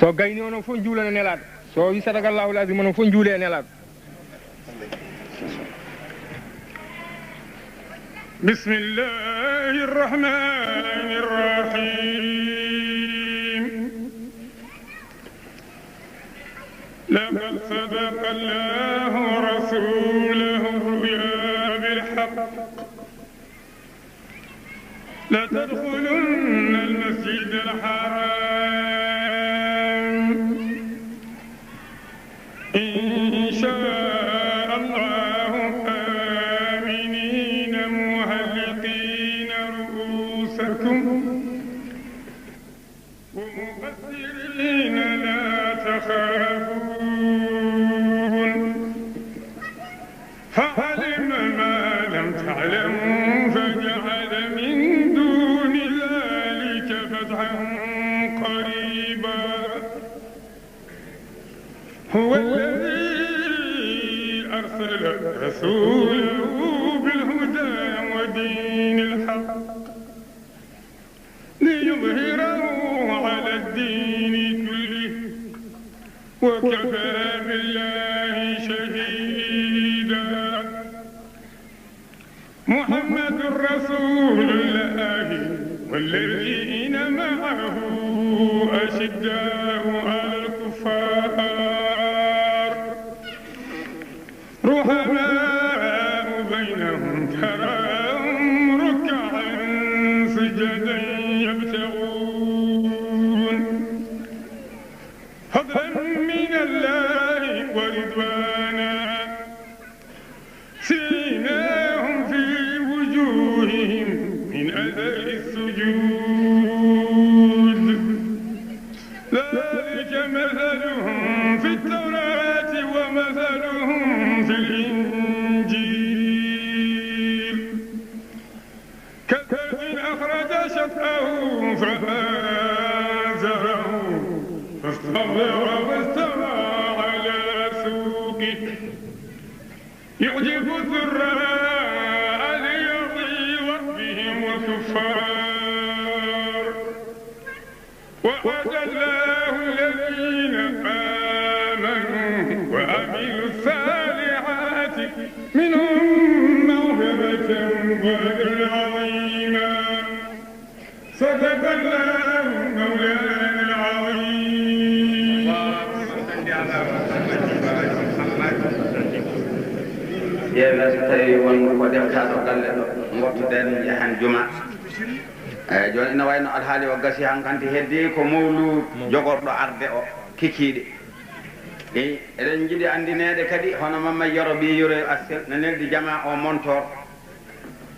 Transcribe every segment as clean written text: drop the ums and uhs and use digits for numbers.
so gayni onon fof juulana nelaɗo so wi sadakallahu lazim onon fof juule e nelaɗo بسم الله الرحمن الرحيم لقد صدق الله رسوله الرؤيا بالحق لتدخلن المسجد الحرام إن شاء الله آمنين محلقين رؤوسكم ومقصرين لا تخافون فعلم ما لم تعلموا فجعل من دون ذلك فتحا قريبا هو الذي أرسل رسوله بالهدى ودين الحق ليظهره على الدين كله وكفى بالله شهيدا محمد رسول الله والذين معه أشداء على الكفار رحماء بينهم تراهم ركعا سجدا يبتغون فضلا من الله ورضوانا سيماهم في وجوههم من أثر السجود ذلك مثلهم في التوراة ومثلهم في الإنجيل كزرع أخرج شطأه فآزره فاستغفر واستوى على سوقه يعجب الزراع ليغيظ بهم الكفار وعد الله الذين آمنوا وعملوا الصالحات منهم مغفرة وأجرا عظيما صدق الله مولانا العظيم. ƴeewe so tawi won ko defta ɗo galle ɗo gottoɗen yahan juma eyyi joni ina wayno alhaali o gasi hankanti heddi ko mawlud jogorɗo arde o kikiɗe eɗen jiiɗi andinede kadi hono Mamma Yero ɓi Yuro Astel ne neldi jama o montor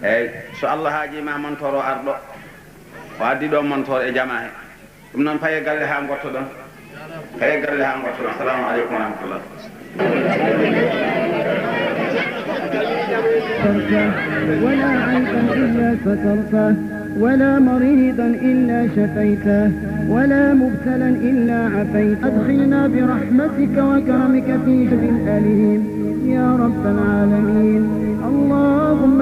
eyyi so Allah haajima montor o arɗo o addi ɗo montor e jama he ɗum noon paye galle ha gottoɗon paye galle ha gottoɗon. Assalamu aleykum wa rahmatullah. ولا عيبا إلا سترته ولا مريضا إلا شفيته ولا مبتلا إلا عفيته أدخلنا برحمتك وكرمك في شر الأليم يا رب العالمين. اللهم